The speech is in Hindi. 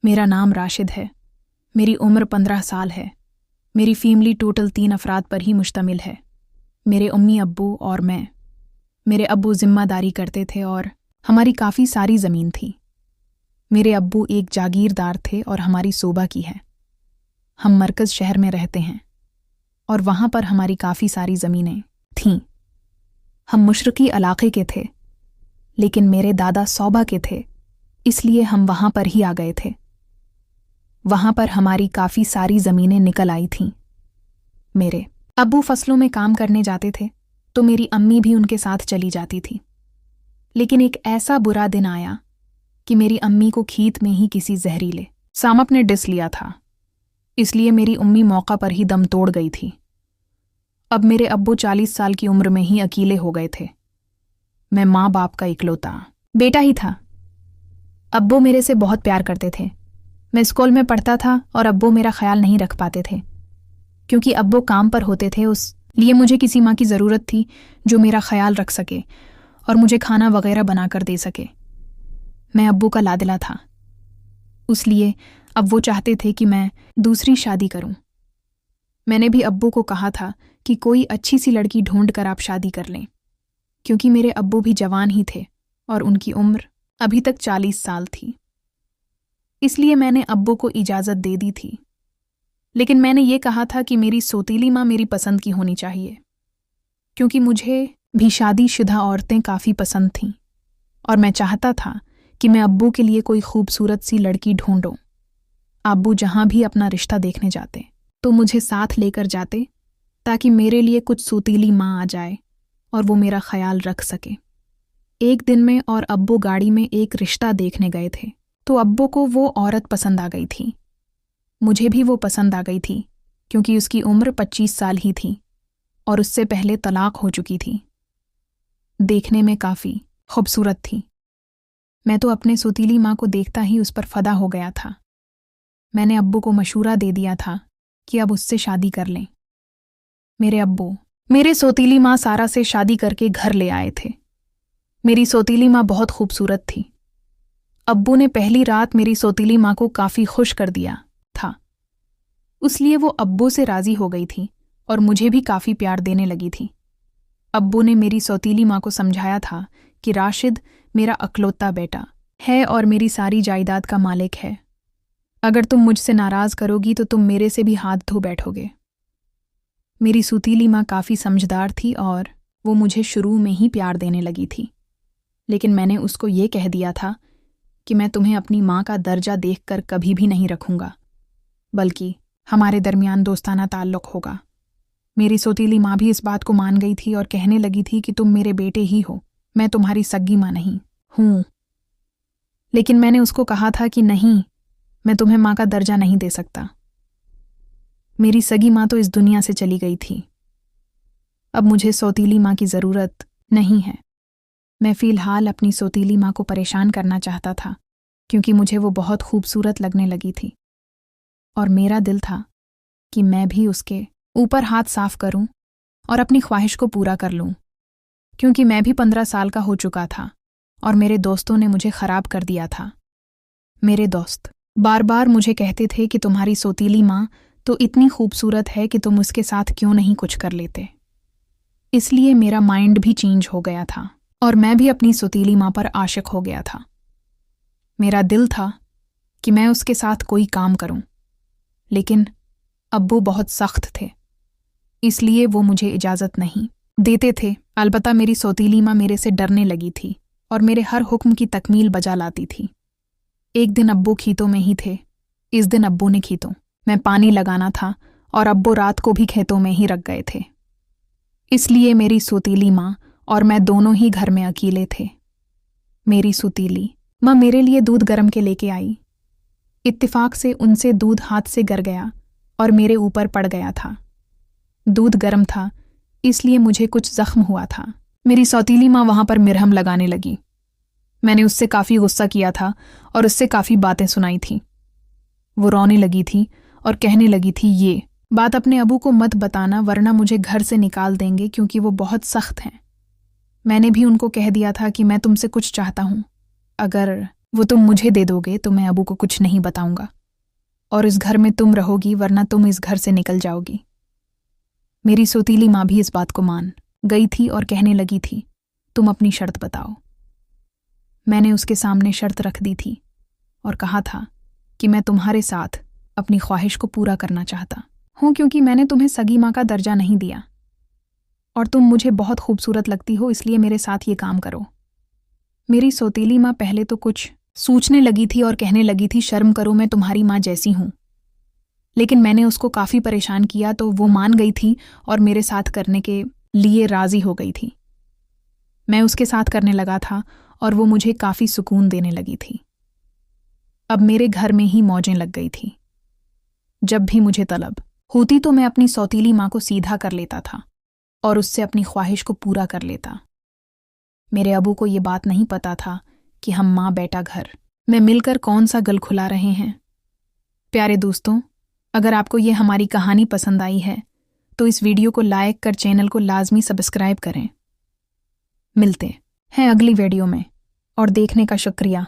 मेरा नाम राशिद है। मेरी उम्र 15 साल है। मेरी फैमिली टोटल 3 अफराद पर ही मुश्तमिल है। मेरे अम्मी अब्बू और मैं। मेरे अब्बू जिम्मेदारी करते थे और हमारी काफ़ी सारी ज़मीन थी। मेरे अब्बू एक जागीरदार थे और हमारी सोबा की है। हम मरकज़ शहर में रहते हैं और वहाँ पर हमारी काफ़ी सारी ज़मीनें थीं। हम मुशरक़ी इलाक़े के थे, लेकिन मेरे दादा सोबा के थे, इसलिए हम वहाँ पर ही आ गए थे। वहाँ पर हमारी काफ़ी सारी ज़मीनें निकल आई थीं। मेरे अब्बू फसलों में काम करने जाते थे, तो मेरी अम्मी भी उनके साथ चली जाती थी। लेकिन एक ऐसा बुरा दिन आया कि मेरी अम्मी को खेत में ही किसी जहरीले सांप ने डिस लिया था, इसलिए मेरी अम्मी मौका पर ही दम तोड़ गई थी। अब मेरे अब्बू 40 साल की उम्र में ही अकेले हो गए थे। मैं माँ बाप का इकलौता बेटा ही था। अब्बू मेरे से बहुत प्यार करते थे। मैं स्कूल में पढ़ता था और अब्बू मेरा ख्याल नहीं रख पाते थे, क्योंकि अब्बू काम पर होते थे। उस लिए मुझे किसी माँ की ज़रूरत थी जो मेरा ख्याल रख सके और मुझे खाना वगैरह बनाकर दे सके। मैं अब्बू का लाडला था, इसलिए अब वो चाहते थे कि मैं दूसरी शादी करूं। मैंने भी अब्बू को कहा था कि कोई अच्छी सी लड़की ढूंढ कर आप शादी कर लें, क्योंकि मेरे अब्बू भी जवान ही थे और उनकी उम्र अभी तक 40 साल थी। इसलिए मैंने अब्बू को इजाज़त दे दी थी, लेकिन मैंने ये कहा था कि मेरी सौतीली माँ मेरी पसंद की होनी चाहिए, क्योंकि मुझे भी शादीशुदा औरतें काफ़ी पसंद थीं और मैं चाहता था कि मैं अब्बू के लिए कोई खूबसूरत सी लड़की ढूंढूं। अब्बू जहाँ भी अपना रिश्ता देखने जाते तो मुझे साथ लेकर जाते, ताकि मेरे लिए कुछ सौतीली माँ आ जाए और वो मेरा ख्याल रख सके। एक दिन में और अब्बू गाड़ी में एक रिश्ता देखने गए थे, तो अब्बू को वो औरत पसंद आ गई थी। मुझे भी वो पसंद आ गई थी, क्योंकि उसकी उम्र 25 साल ही थी और उससे पहले तलाक हो चुकी थी। देखने में काफ़ी खूबसूरत थी। मैं तो अपने सौतीली माँ को देखता ही उस पर फ़िदा हो गया था। मैंने अब्बू को मशूरा दे दिया था कि अब उससे शादी कर लें। मेरे अब्बू मेरे सौतीली माँ सारा से शादी करके घर ले आए थे। मेरी सौतीली माँ बहुत खूबसूरत थी। अब्बू ने पहली रात मेरी सौतीली माँ को काफ़ी खुश कर दिया था, इसलिए वो अब्बू से राज़ी हो गई थी और मुझे भी काफ़ी प्यार देने लगी थी। अब्बू ने मेरी सौतीली माँ को समझाया था कि राशिद मेरा अकलौता बेटा है और मेरी सारी जायदाद का मालिक है। अगर तुम मुझसे नाराज़ करोगी तो तुम मेरे से भी हाथ धो बैठोगे। मेरी सौतीली माँ काफ़ी समझदार थी और वो मुझे शुरू में ही प्यार देने लगी थी, लेकिन मैंने उसको ये कह दिया था कि मैं तुम्हें अपनी माँ का दर्जा देखकर कभी भी नहीं रखूँगा, बल्कि हमारे दरमियान दोस्ताना ताल्लुक़ होगा। मेरी सौतीली माँ भी इस बात को मान गई थी और कहने लगी थी कि तुम मेरे बेटे ही हो, मैं तुम्हारी सगी माँ नहीं हूँ। लेकिन मैंने उसको कहा था कि नहीं, मैं तुम्हें माँ का दर्जा नहीं दे सकता। मेरी सगी माँ तो इस दुनिया से चली गई थी। अब मुझे सौतीली माँ की ज़रूरत नहीं है। मैं फ़िलहाल अपनी सौतीली माँ को परेशान करना चाहता था, क्योंकि मुझे वो बहुत खूबसूरत लगने लगी थी और मेरा दिल था कि मैं भी उसके ऊपर हाथ साफ करूं और अपनी ख्वाहिश को पूरा कर लूं, क्योंकि मैं भी 15 साल का हो चुका था और मेरे दोस्तों ने मुझे ख़राब कर दिया था। मेरे दोस्त बार बार मुझे कहते थे कि तुम्हारी सौतीली माँ तो इतनी खूबसूरत है कि तुम उसके साथ क्यों नहीं कुछ कर लेते। इसलिए मेरा माइंड भी चेंज हो गया था और मैं भी अपनी सौतीली माँ पर आशिक हो गया था। मेरा दिल था कि मैं उसके साथ कोई काम करूं, लेकिन अब्बू बहुत सख्त थे, इसलिए वो मुझे इजाज़त नहीं देते थे। अलबत्ता मेरी सौतीली माँ मेरे से डरने लगी थी और मेरे हर हुक्म की तकमील बजा लाती थी। एक दिन अब्बू खेतों में ही थे। इस दिन अब्बू ने खेतों में पानी लगाना था और अब्बू रात को भी खेतों में ही रख गए थे, इसलिए मेरी सौतीली माँ और मैं दोनों ही घर में अकेले थे। मेरी सौतीली माँ मेरे लिए दूध गर्म के लेके आई। इत्तेफाक से उनसे दूध हाथ से गिर गया और मेरे ऊपर पड़ गया था। दूध गर्म था, इसलिए मुझे कुछ ज़ख्म हुआ था। मेरी सौतीली माँ वहाँ पर मिरहम लगाने लगी। मैंने उससे काफ़ी गुस्सा किया था और उससे काफ़ी बातें सुनाई थी। वो रोने लगी थी और कहने लगी थी, ये बात अपने अबू को मत बताना, वरना मुझे घर से निकाल देंगे, क्योंकि वो बहुत सख्त हैं। मैंने भी उनको कह दिया था कि मैं तुमसे कुछ चाहता हूँ, अगर वो तुम मुझे दे दोगे तो मैं अबू को कुछ नहीं बताऊंगा, और इस घर में तुम रहोगी, वरना तुम इस घर से निकल जाओगी। मेरी सौतीली माँ भी इस बात को मान गई थी और कहने लगी थी, तुम अपनी शर्त बताओ। मैंने उसके सामने शर्त रख दी थी और कहा था कि मैं तुम्हारे साथ अपनी ख्वाहिश को पूरा करना चाहता हूँ, क्योंकि मैंने तुम्हें सगी माँ का दर्जा नहीं दिया और तुम मुझे बहुत खूबसूरत लगती हो, इसलिए मेरे साथ ये काम करो। मेरी सौतीली माँ पहले तो कुछ सोचने लगी थी और कहने लगी थी, शर्म करो, मैं तुम्हारी माँ जैसी हूँ। लेकिन मैंने उसको काफ़ी परेशान किया तो वो मान गई थी और मेरे साथ करने के लिए राज़ी हो गई थी। मैं उसके साथ करने लगा था और वो मुझे काफ़ी सुकून देने लगी थी। अब मेरे घर में ही मौजें लग गई थी। जब भी मुझे तलब होती तो मैं अपनी सौतीली माँ को सीधा कर लेता था और उससे अपनी ख्वाहिश को पूरा कर लेता। मेरे अबू को ये बात नहीं पता था कि हम माँ बेटा घर में मिलकर कौन सा गल खुला रहे हैं। प्यारे दोस्तों, अगर आपको ये हमारी कहानी पसंद आई है तो इस वीडियो को लाइक कर चैनल को लाजमी सब्सक्राइब करें। मिलते हैं अगली वीडियो में और देखने का शुक्रिया।